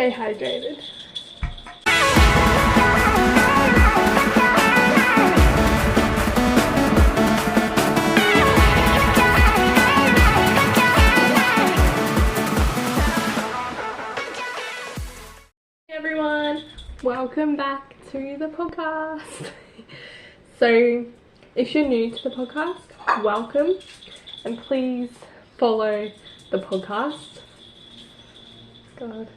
stay hydrated. Hey everyone, welcome back to the podcast. So if you're new to the podcast, welcome, and please follow the podcast. God,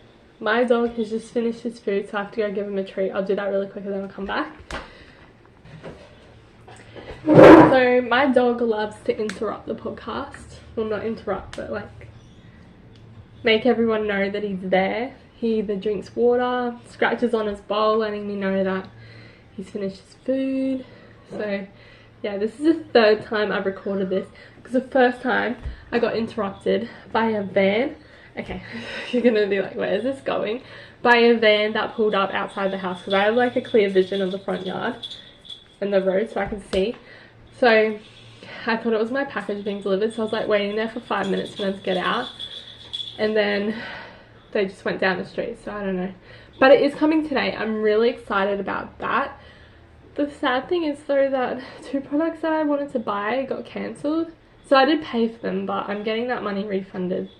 my dog has just finished his food, so I have to go give him a treat. I'll do that really quick and then I'll come back. So my dog loves to interrupt the podcast. Well, not interrupt, but like make everyone know that he's there. He either drinks water, scratches on his bowl, letting me know that he's finished his food. So yeah, this is the third time I've recorded this, because the first time I got interrupted by a van. Okay, you're gonna be like, where is this going? By a van that pulled up outside the house, because I have like a clear vision of the front yard and the road so I can see. So I thought it was my package being delivered, so I was like waiting there for 5 minutes for them to get out, and then they just went down the street, so I don't know. But it is coming today. I'm really excited about that. The sad thing is though that 2 products that I wanted to buy got cancelled. So I did pay for them, but I'm getting that money refunded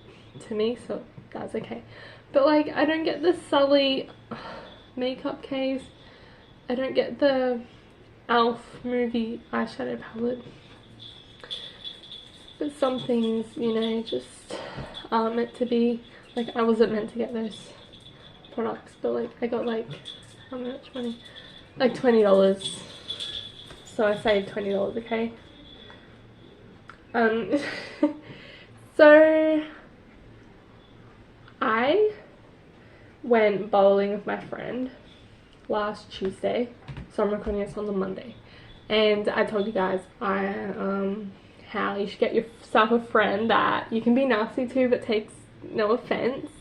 to me, so that's okay. But like, I don't get the Sully makeup case. I don't get the Elf movie eyeshadow palette. But some things, you know, just aren't meant to be. Like, I wasn't meant to get those products, but like I got like, how much money? Like $20. So I saved $20, okay? So I went bowling with my friend last Tuesday, so I'm recording this on the Monday, and I told you guys how you should get yourself a friend that you can be nasty to but takes no offense.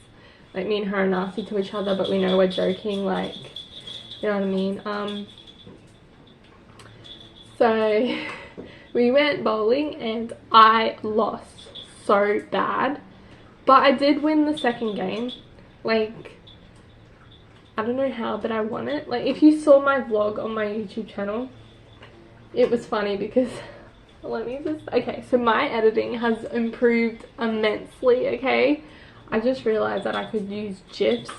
Like, me and her are nasty to each other, but we know we're joking, like, you know what I mean? So we went bowling and I lost so bad, but I did win the second game. Like, I don't know how, but I won it. Like, if you saw my vlog on my YouTube channel, it was funny because let me just, okay, so my editing has improved immensely, okay? I just realized that I could use GIFs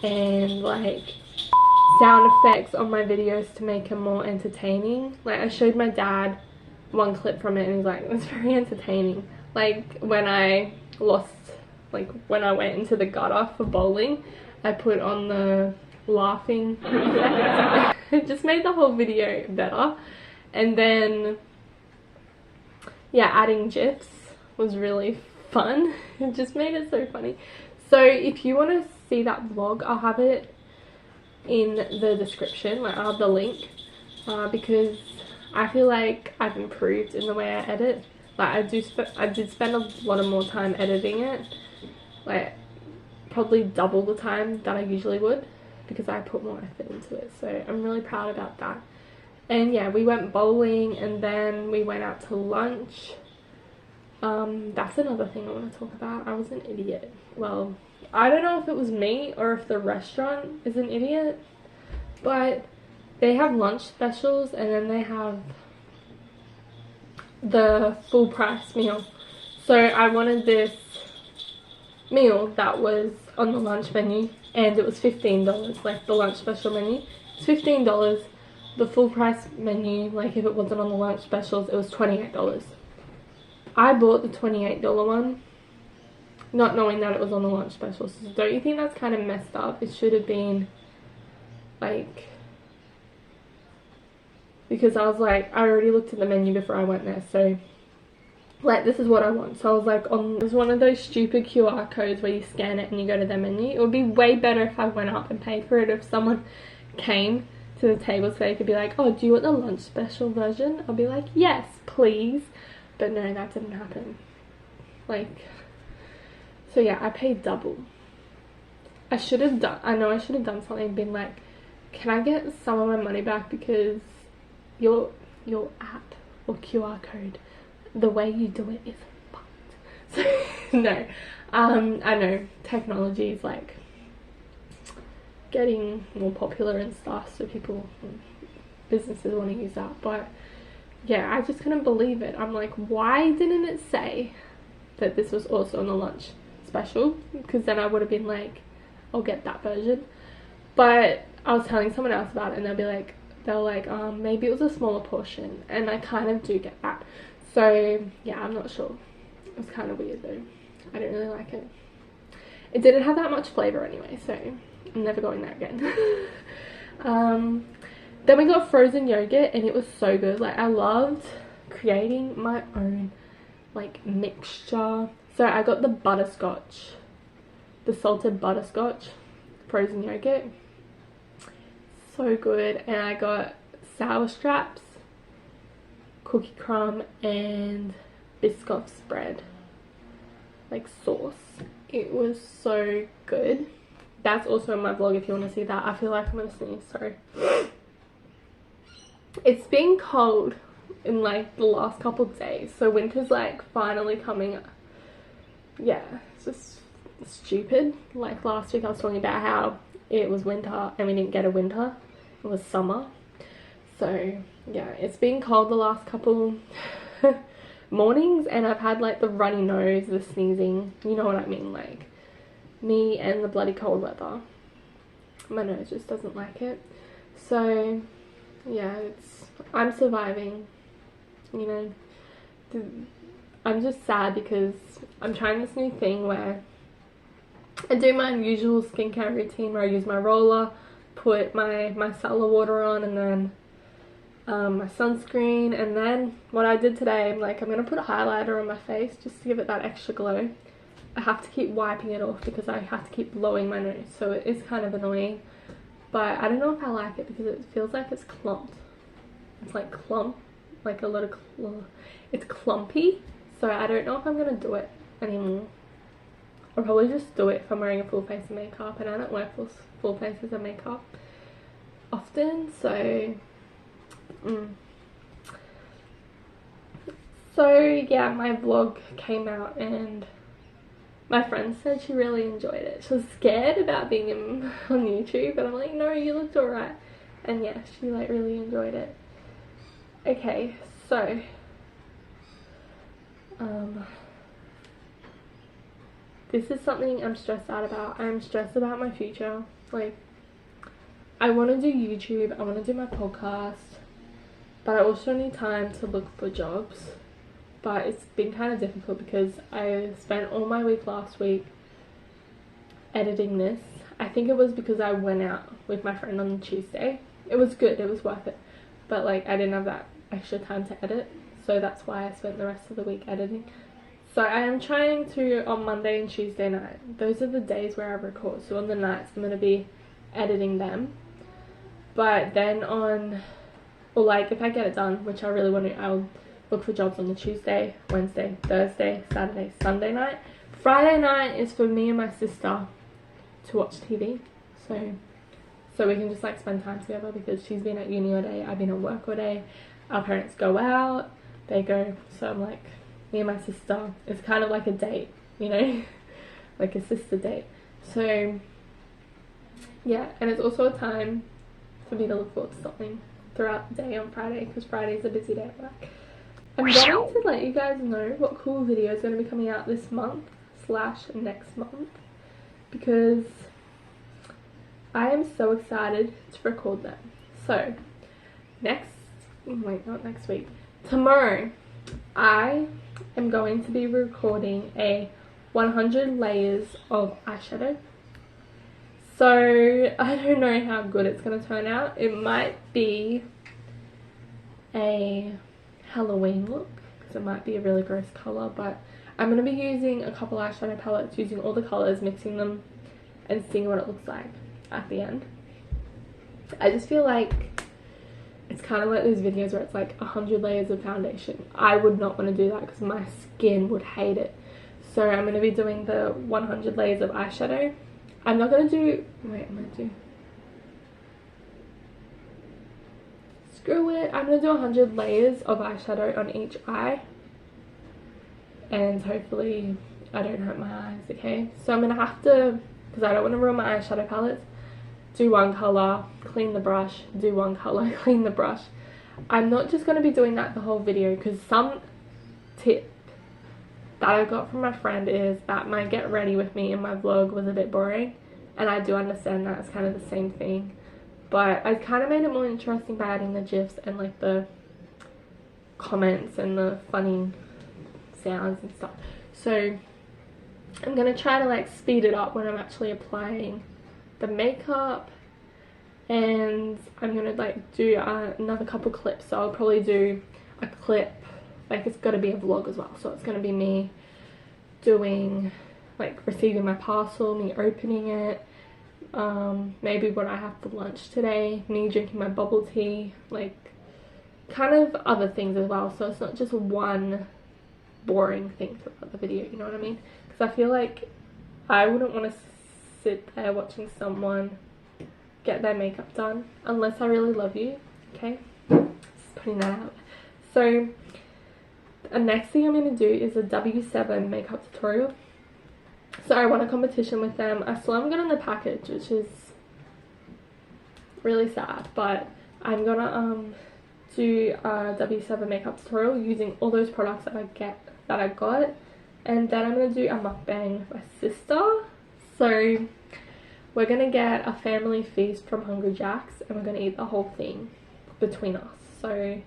and like sound effects on my videos to make them more entertaining. Like, I showed my dad one clip from it and he's like, it's very entertaining. Like, when I lost, like when I went into the gutter for bowling, I put on the laughing effects. It just made the whole video better. And then yeah, adding GIFs was really fun. It just made it so funny. So if you want to see that vlog, I'll have it in the description. Like, I'll have the link, because I feel like I've improved in the way I edit. Like, I did spend a lot of more time editing it, like probably double the time that I usually would, because I put more effort into it. So I'm really proud about that. And yeah, we went bowling and then we went out to lunch. That's another thing I want to talk about. I was an idiot. Well, I don't know if it was me or if the restaurant is an idiot, but they have lunch specials and then they have the full price meal. So I wanted this meal that was on the lunch menu and it was $15. Like, the lunch special menu, it's $15. The full price menu, like if it wasn't on the lunch specials, it was $28. I bought the $28 one, not knowing that it was on the lunch specials. So don't you think that's kind of messed up? It should have been like, because I was like, I already looked at the menu before I went there, so like, this is what I want. So I was like, there's one of those stupid QR codes where you scan it and you go to their menu. It would be way better if I went up and paid for it. If someone came to the table so they could be like, oh, do you want the lunch special version? I'll be like, yes, please. But no, that didn't happen. Like, so yeah, I paid double. I should have done, I know I should have done something and been like, can I get some of my money back because your app or QR code, the way you do it is fucked. So no, I know technology is like getting more popular and stuff, so businesses want to use that. But yeah, I just couldn't believe it. I'm like, why didn't it say that this was also on the lunch special? Because then I would have been like, I'll get that version. But I was telling someone else about it, and they were like, maybe it was a smaller portion, and I kind of do get that. So yeah, I'm not sure. It was kind of weird though. I didn't really like it. It didn't have that much flavor anyway, so I'm never going there again. Then we got frozen yogurt, and it was so good. Like, I loved creating my own like mixture. So I got the butterscotch, the salted butterscotch frozen yogurt, so good. And I got sour straps, cookie crumb, and Biscoff spread, like sauce. It was so good. That's also in my vlog if you want to see that. I feel like I'm gonna sneeze, sorry. It's been cold in like the last couple of days, so winter's like finally coming. Yeah, it's just stupid. Like last week I was talking about how it was winter and we didn't get a winter, it was summer. So yeah, it's been cold the last couple mornings, and I've had like the runny nose, the sneezing, you know what I mean, like me and the bloody cold weather. My nose just doesn't like it. So yeah, I'm surviving, you know. I'm just sad because I'm trying this new thing where I do my usual skincare routine where I use my roller, put my micellar water on, and then my sunscreen. And then what I did today, I'm gonna put a highlighter on my face just to give it that extra glow. I have to keep wiping it off because I have to keep blowing my nose, so it is kind of annoying. But I don't know if I like it because it feels like it's clumped. It's like clump, like a lot of it's clumpy. So I don't know if I'm gonna do it anymore. I'll probably just do it if I'm wearing a full face of makeup, and I don't wear full faces of makeup often. So so yeah, my vlog came out and my friend said she really enjoyed it. She was scared about being on YouTube, but I'm like, no, you looked alright. And yeah, she like really enjoyed it. Okay, so this is something I'm stressed out about. I'm stressed about my future. Like, I want to do YouTube, I want to do my podcast, but I also need time to look for jobs. But it's been kind of difficult because I spent all my week last week editing this. I think it was because I went out with my friend on Tuesday. It was good, it was worth it, but like I didn't have that extra time to edit, so that's why I spent the rest of the week editing. So I am trying to, on Monday and Tuesday night, those are the days where I record, so on the nights I'm going to be editing them. But then or like if I get it done, which I really want to, I'll look for jobs on the Tuesday, Wednesday, Thursday, Saturday, Sunday night. Friday night is for me and my sister to watch TV, so we can just like spend time together because she's been at uni all day, I've been at work all day. Our parents go out, they go, so I'm like, me and my sister, it's kind of like a date, you know, like a sister date. So yeah, and it's also a time for me to look forward to something throughout the day on Friday, because Friday is a busy day at work. I'm going to let you guys know what cool video is going to be coming out this month / next month, because I am so excited to record them. So not next week, tomorrow I am going to be recording a 100 layers of eyeshadow. So I don't know how good it's going to turn out. It might be a Halloween look because it might be a really gross colour, but I'm going to be using a couple eyeshadow palettes, using all the colours, mixing them and seeing what it looks like at the end. I just feel like it's kind of like those videos where it's like 100 layers of foundation. I would not want to do that because my skin would hate it. So I'm going to be doing the 100 layers of eyeshadow. I'm not going to do, screw it, I'm going to do 100 layers of eyeshadow on each eye, and hopefully I don't hurt my eyes, okay? So I'm going to have to, because I don't want to ruin my eyeshadow palettes, do one colour, clean the brush, do one colour, clean the brush. I'm not just going to be doing that the whole video, because some tip that I got from my friend is that my get ready with me in my vlog was a bit boring, and I do understand that it's kind of the same thing, but I kind of made it more interesting by adding the gifs and like the comments and the funny sounds and stuff. So I'm going to try to like speed it up when I'm actually applying the makeup, and I'm going to like do another couple clips. So I'll probably do a clip, like it's got to be a vlog as well, so it's going to be me doing like receiving my parcel, me opening it, maybe what I have for lunch today, me drinking my bubble tea, like kind of other things as well, so it's not just one boring thing throughout the video, you know what I mean? Because I feel like I wouldn't want to sit there watching someone get their makeup done unless I really love you, okay? Just putting that out. So the next thing I'm going to do is a W7 makeup tutorial. So I won a competition with them. I still haven't gotten the package, which is really sad, but I'm gonna do a W7 makeup tutorial using all those products that I got, and then I'm gonna do a mukbang with my sister. So we're gonna get a family feast from Hungry Jack's, and we're gonna eat the whole thing between us. So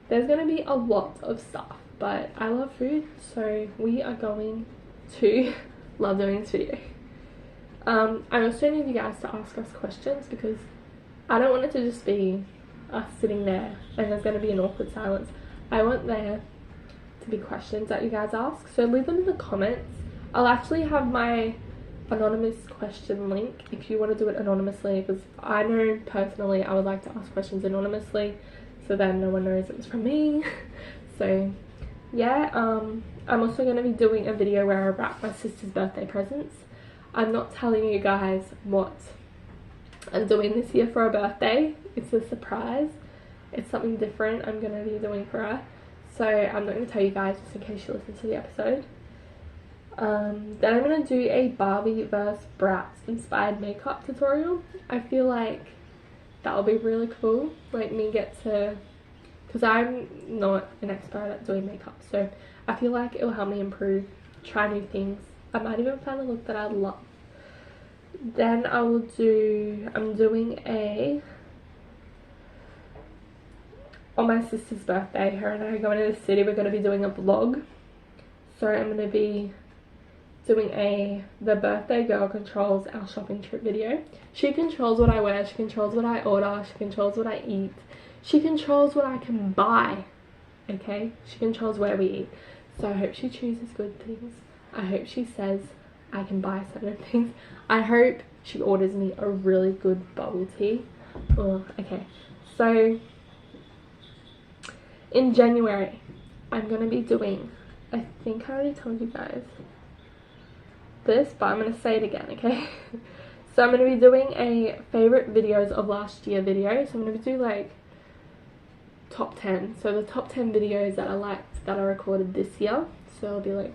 there's gonna be a lot of stuff, but I love food, so we are going to love doing this video. I also need you guys to ask us questions, because I don't want it to just be us sitting there and there's going to be an awkward silence. I want there to be questions that you guys ask, so leave them in the comments. I'll actually have my anonymous question link if you want to do it anonymously, because I know personally I would like to ask questions anonymously, so then no one knows it was from me. So yeah, I'm also going to be doing a video where I wrap my sister's birthday presents. I'm not telling you guys what I'm doing this year for her birthday. It's a surprise. It's something different I'm going to be doing for her. So I'm not going to tell you guys just in case you listen to the episode. Then I'm going to do a Barbie vs Bratz inspired makeup tutorial. I feel like that'll be really cool. Like me get to, because I'm not an expert at doing makeup, so I feel like it will help me improve, try new things. I might even find a look that I love. Then I'm doing on my sister's birthday, her and I are going to the city, we're going to be doing a vlog. So I'm going to be doing the birthday girl controls our shopping trip video. She controls what I wear, she controls what I order, she controls what I eat, she controls what I can buy, okay? She controls where we eat. So I hope she chooses good things. I hope she says I can buy certain things. I hope she orders me a really good bubble tea. Oh, okay. So in January, I'm going to be doing, I think I already told you guys this, but I'm going to say it again, okay? So I'm going to be doing a favorite videos of last year video. So I'm going to do like top 10. So the top 10 videos that I liked that I recorded this year. So it'll be like,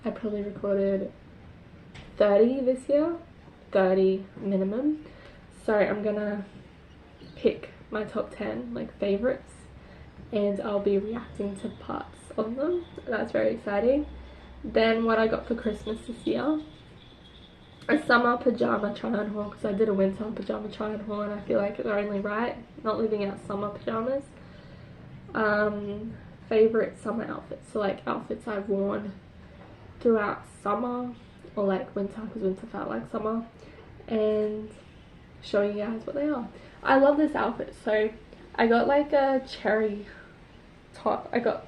I probably recorded 30 this year, 30 minimum. So I'm gonna pick my top 10 like favorites, and I'll be reacting to parts of them. That's very exciting. Then what I got for Christmas this year, a summer pajama try on haul, because I did a winter pajama try on haul and I feel like they're only right, not leaving out summer pajamas. Favorite summer outfits, so like outfits I've worn throughout summer or like winter, because winter felt like summer, and showing you guys what they are. I love this outfit. So I got like a cherry top. Okay,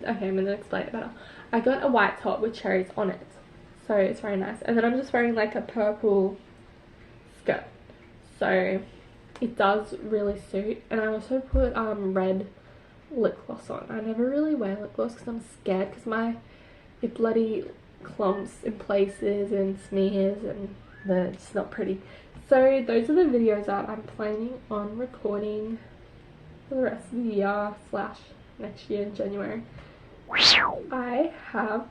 I'm gonna explain it better. I got a white top with cherries on it, so it's very nice. And then I'm just wearing like a purple skirt, so it does really suit. And I also put red lip gloss on. I never really wear lip gloss because I'm scared, because it bloody clumps in places and smears, and it's not pretty. So those are the videos that I'm planning on recording for the rest of the year / next year in January. I have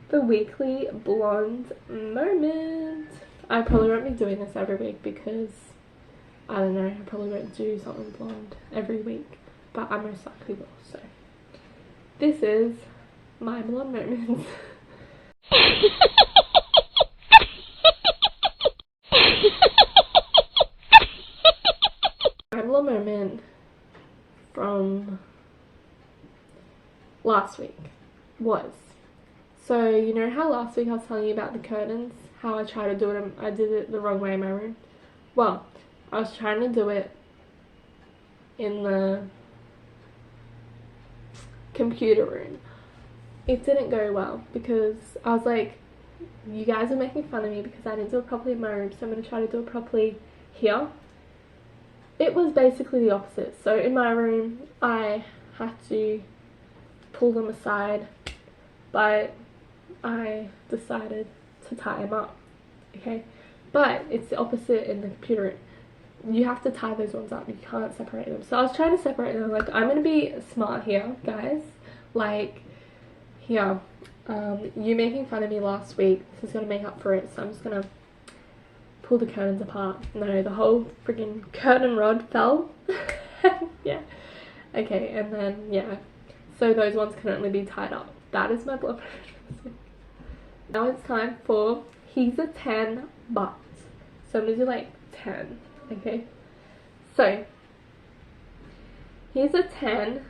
the weekly blonde moment. I probably won't be doing this every week because, I don't know, I probably won't do something blonde every week, but I most likely will. So this is my blonde moments. My blonde moment from last week was, so you know how last week I was telling you about the curtains, how I tried to do it, I did it the wrong way in my room. Well, I was trying to do it in the computer room. It didn't go well because I was like, you guys are making fun of me because I didn't do it properly in my room, so I'm going to try to do it properly here. It was basically the opposite. So in my room I had to pull them aside, but I decided to tie them up, okay? But it's the opposite in the computer room. You have to tie those ones up, you can't separate them. So I was trying to separate them, like, I'm gonna be smart here, guys. Like, here, you making fun of me last week, this is gonna make up for it, so I'm just gonna pull the curtains apart. No, the whole freaking curtain rod fell. Yeah. Okay, and then, yeah. So those ones can only be tied up. That is my blog. Now it's time for he's a 10 but. So I'm gonna do like 10, okay? So he's a 10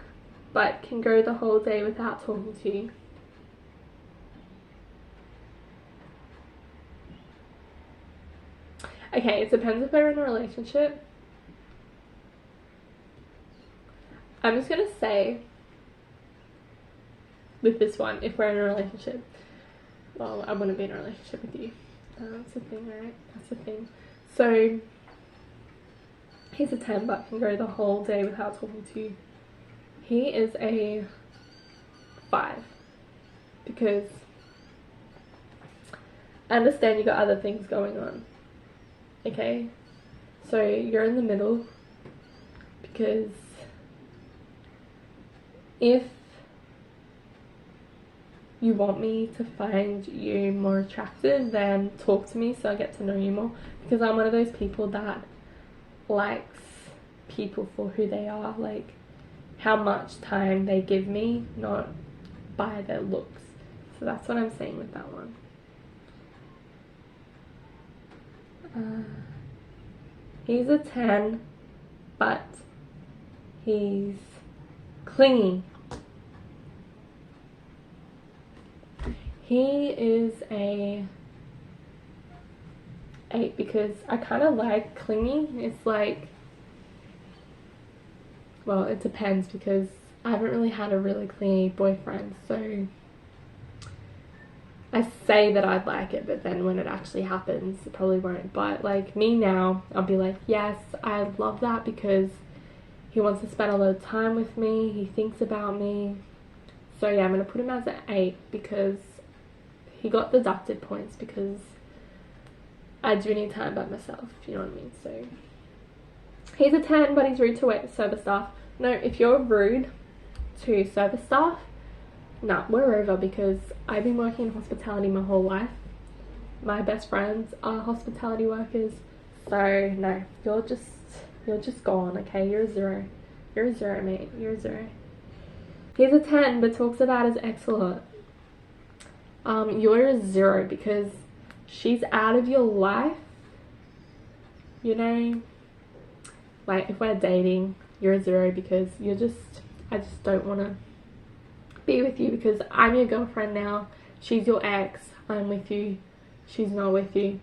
but can go the whole day without talking to you. Okay, it depends if we're in a relationship. I'm just gonna say with this one, if we're in a relationship, well, I wouldn't be in a relationship with you. That's the thing, right? That's the thing. So he's a 10 but can go the whole day without talking to you. He is a 5 because I understand you got other things going on, okay? So you're in the middle because if you want me to find you more attractive, then talk to me so I get to know you more, because I'm one of those people that likes people for who they are, like how much time they give me, not by their looks. So that's what I'm saying with that one. He's a 10 but he's clingy. He is a 8 because I kind of like clingy. It's like, well, it depends because I haven't really had a really clingy boyfriend, so I say that I'd like it, but then when it actually happens, it probably won't. But like me now, I'll be like, yes, I love that because he wants to spend a lot of time with me, he thinks about me. So yeah, I'm going to put him as an 8 because he got deducted points because I do need time by myself, you know what I mean? So he's a 10 but he's rude to service staff. No, if you're rude to service staff, nah, we're over, because I've been working in hospitality my whole life. My best friends are hospitality workers, so no, you're just gone, okay? You're a 0. You're a 0, mate. You're a 0. He's a 10 but talks about his ex a lot. You're a 0 because she's out of your life, you know? Like, if we're dating, you're a 0 because I just don't want to be with you because I'm your girlfriend now. She's your ex. I'm with you. She's not with you.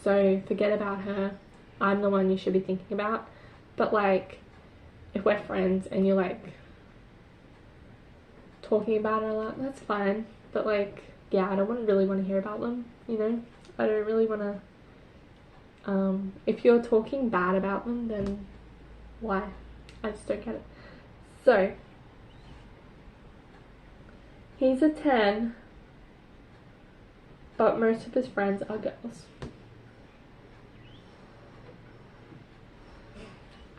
So forget about her. I'm the one you should be thinking about. But like, if we're friends and you're like talking about her a lot, that's fine. But like, yeah, I don't really want to hear about them, you know? I don't really want to, if you're talking bad about them, then why? I just don't get it. So he's a 10 but most of his friends are girls.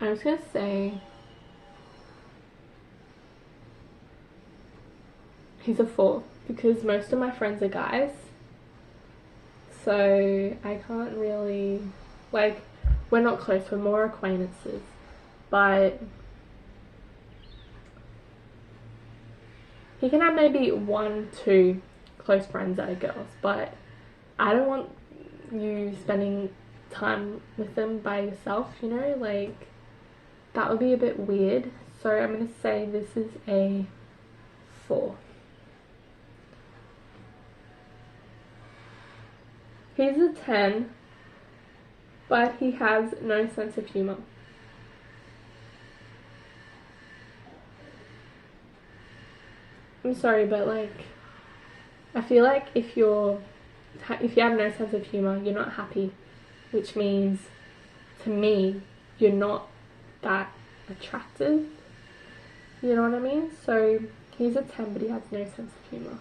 I was gonna say he's a 4 because most of my friends are guys, so I can't really, like, we're not close, we're more acquaintances, but he can have maybe 1-2 close friends that are girls, but I don't want you spending time with them by yourself, you know, like, that would be a bit weird. So I'm going to say this is a 4. He's a 10, but he has no sense of humour. I'm sorry, but like, I feel like if you have no sense of humour, you're not happy, which means, to me, you're not that attractive. You know what I mean? So he's a 10, but he has no sense of humour.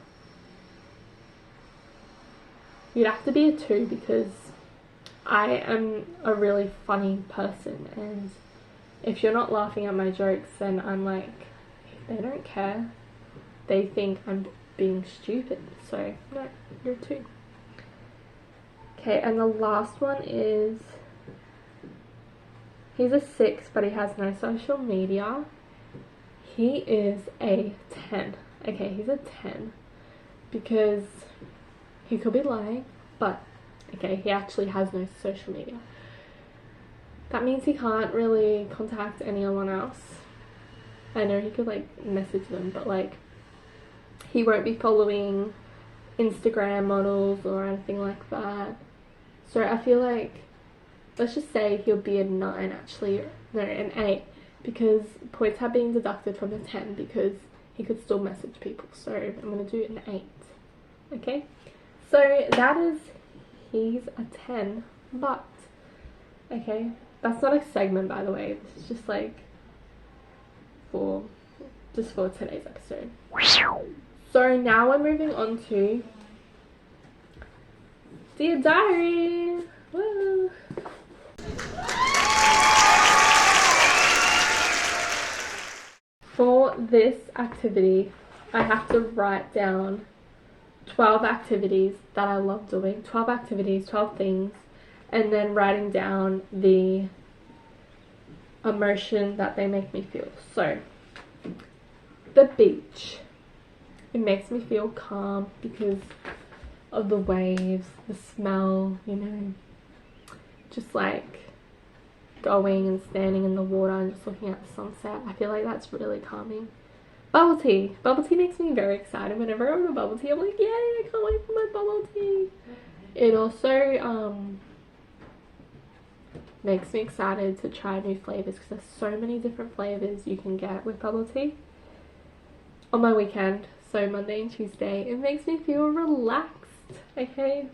You'd have to be a 2 because I am a really funny person, and if you're not laughing at my jokes, then I'm like, they don't care. They think I'm being stupid. So no, you're a 2. Okay, and the last one is, he's a 6, but he has no social media. He is a 10. Okay, he's a 10 because he could be lying, but okay, he actually has no social media. That means he can't really contact anyone else. I know he could like message them, but like, he won't be following Instagram models or anything like that. So I feel like, let's just say he'll be a 9 actually, no, an 8, because points have been deducted from the 10 because he could still message people. So I'm going to do an 8. Okay, so that is, he's a 10, but, okay, that's not a segment, by the way. This is just like for today's episode. So now we're moving on to Dear Diary. Woo. For this activity, I have to write down 12 activities that I love doing. 12 activities, 12 things, and then writing down the emotion that they make me feel. So, the beach. It makes me feel calm because of the waves, the smell, you know, just like going and standing in the water and just looking at the sunset. I feel like that's really calming. Bubble tea. Bubble tea makes me very excited. Whenever I want a bubble tea, I'm like, yay, I can't wait for my bubble tea. It also makes me excited to try new flavors because there's so many different flavors you can get with bubble tea. On my weekend, so Monday and Tuesday, it makes me feel relaxed, okay?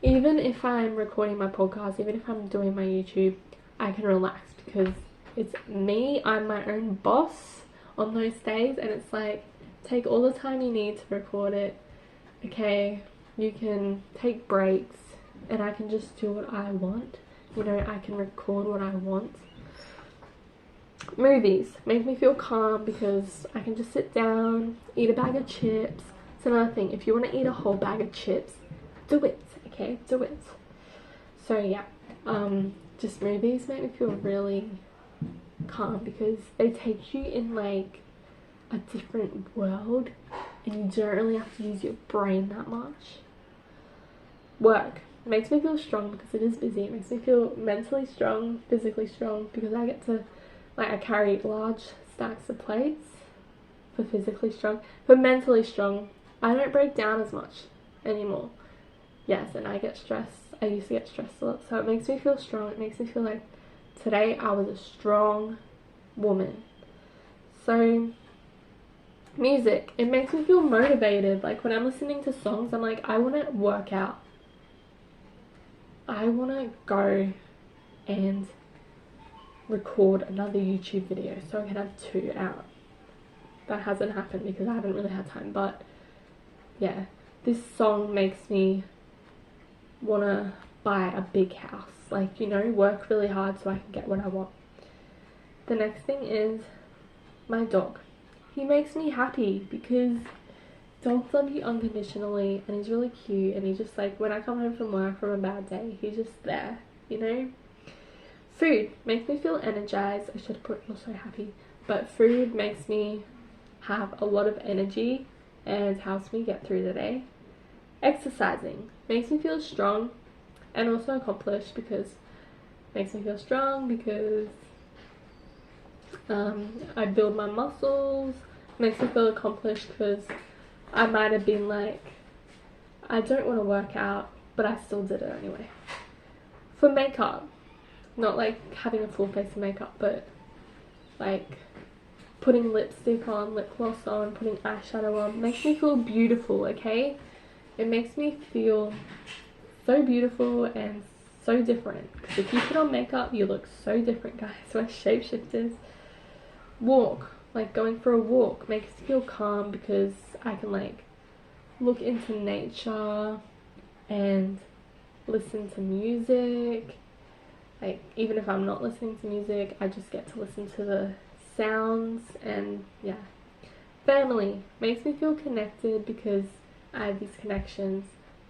Even if I'm recording my podcast, even if I'm doing my YouTube, I can relax because it's me, I'm my own boss on those days, and it's like, take all the time you need to record it, okay? You can take breaks, and I can just do what I want, you know, I can record what I want. Movies make me feel calm because I can just sit down, eat a bag of chips. It's another thing, if you want to eat a whole bag of chips, do it, okay? Do it. So yeah, just movies make me feel really calm because they take you in like a different world and you don't really have to use your brain that much. Work makes me feel strong because it is busy. It makes me feel mentally strong, physically strong, because I get to, like, I carry large stacks of plates for physically strong. For mentally strong, I don't break down as much anymore. Yes, and I get stressed. I used to get stressed a lot, so it makes me feel strong. It makes me feel like today I was a strong woman. So, music, it makes me feel motivated. Like when I'm listening to songs, I'm like, I want to work out. I want to go and record another YouTube video so I can have 2 out. That hasn't happened because I haven't really had time, but yeah, this song makes me want to buy a big house, like, you know, work really hard so I can get what I want. The next thing is my dog. He makes me happy because dogs love you unconditionally, and he's really cute, and he just like, when I come home from work from a bad day, he's just there, you know. Food makes me feel energized. I should have put also happy, but food makes me have a lot of energy and helps me get through the day. Exercising makes me feel strong and also accomplished, because it makes me feel strong because I build my muscles. Makes me feel accomplished because I might have been like, I don't want to work out, but I still did it anyway. For makeup, not like having a full face of makeup, but like putting lipstick on, lip gloss on, putting eyeshadow on, makes me feel beautiful, okay? It makes me feel so beautiful and so different. Because if you put on makeup, you look so different, guys. We're shapeshifters. Walk, like going for a walk, makes me feel calm because I can like look into nature and listen to music. Like, even if I'm not listening to music, I just get to listen to the sounds. And yeah, family makes me feel connected because I have these connections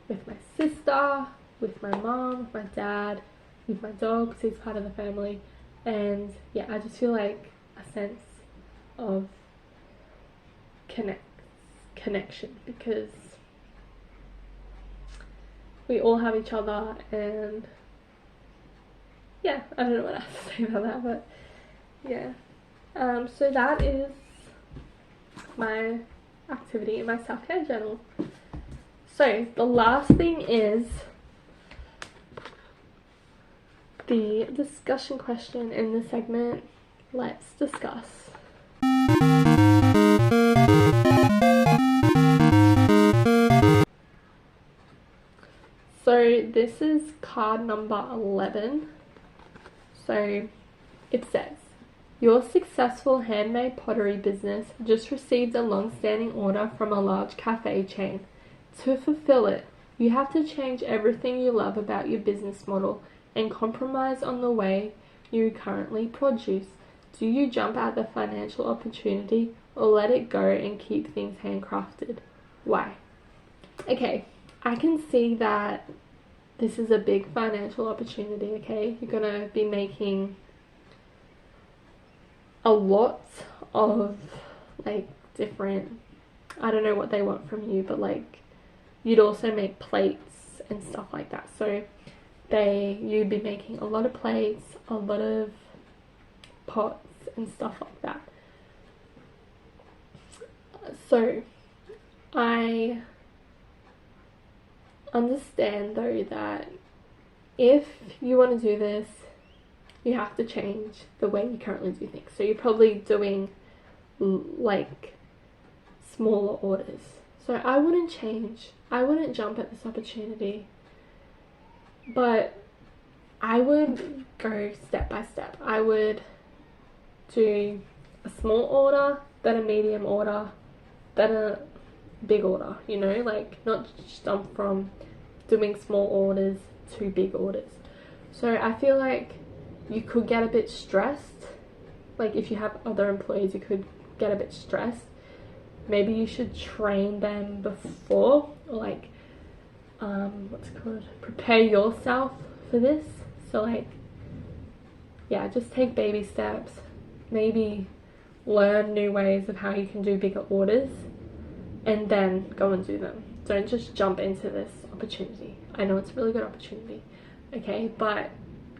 with my sister, with my mom, with my dad, with my dog because he's part of the family. And yeah, I just feel like a sense of connection because we all have each other. And yeah, I don't know what else to say about that, but yeah. So that is my activity in my self-care journal. So the last thing is the discussion question in the segment. Let's discuss. So this is card number 11. So it says, your successful handmade pottery business just received a long-standing order from a large cafe chain. To fulfill it, you have to change everything you love about your business model and compromise on the way you currently produce. Do you jump at the financial opportunity or let it go and keep things handcrafted? Why? Okay, I can see that this is a big financial opportunity, okay? You're gonna be making a lot of like different, I don't know what they want from you, but like you'd also make plates and stuff like that. So you'd be making a lot of plates, a lot of pots and stuff like that. So I understand though that if you want to do this, you have to change the way you currently do things. So you're probably doing like smaller orders. So I wouldn't jump at this opportunity, but I would go step by step. I would do a small order, then a medium order, then a big order, you know, like not jump from doing small orders to big orders. So I feel like you could get a bit stressed. Like if you have other employees, you could get a bit stressed. Maybe you should train them before, or like what's it called, prepare yourself for this. So like, yeah, just take baby steps. Maybe learn new ways of how you can do bigger orders and then go and do them. Don't just jump into this opportunity. I know it's a really good opportunity, okay, but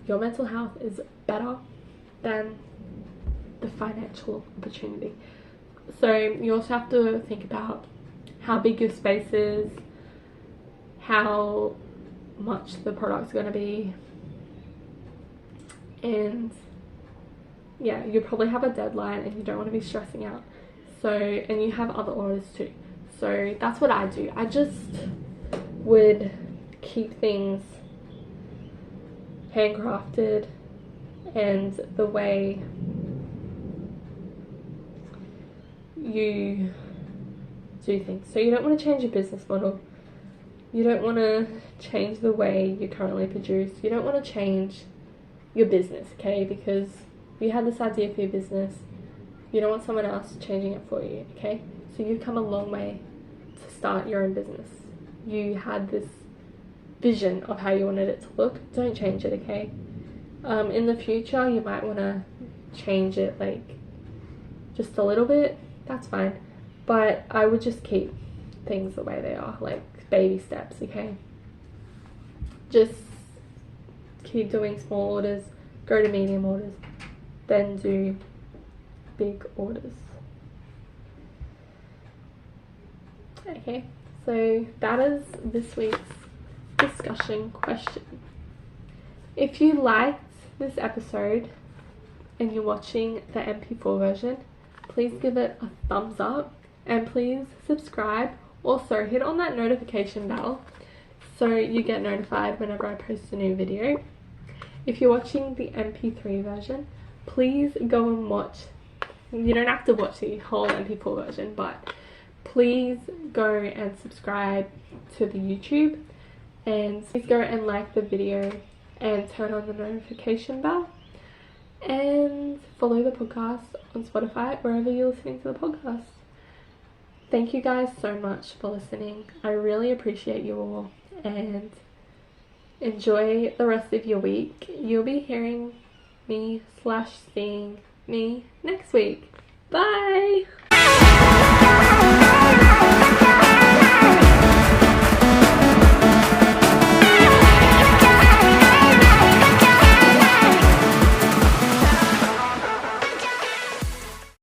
your mental health is better than the financial opportunity. So you also have to think about how big your space is, how much the product's going to be, and yeah, you probably have a deadline and you don't want to be stressing out. So, and you have other orders too. So that's what I do. I just would keep things handcrafted and the way you do things. So you don't want to change your business model. You don't want to change the way you currently produce. You don't want to change your business, okay? Because you had this idea for your business. You don't want someone else changing it for you, okay? So you've come a long way to start your own business. You had this vision of how you wanted it to look. Don't change it, okay? In the future, you might want to change it like just a little bit. That's fine. But I would just keep things the way they are, like baby steps, okay? Just keep doing small orders, go to medium orders, then do big orders. Okay, so that is this week's discussion question. If you liked this episode and you're watching the MP4 version, please give it a thumbs up and please subscribe. Also hit on that notification bell so you get notified whenever I post a new video. If you're watching the MP3 version, please go and watch. You don't have to watch the whole MP4 version, but please go and subscribe to the YouTube, and please go and like the video and turn on the notification bell, and follow the podcast on Spotify, wherever you're listening to the podcast. Thank you guys so much for listening. I really appreciate you all, and enjoy the rest of your week. You'll be hearing me / seeing me next week. Bye!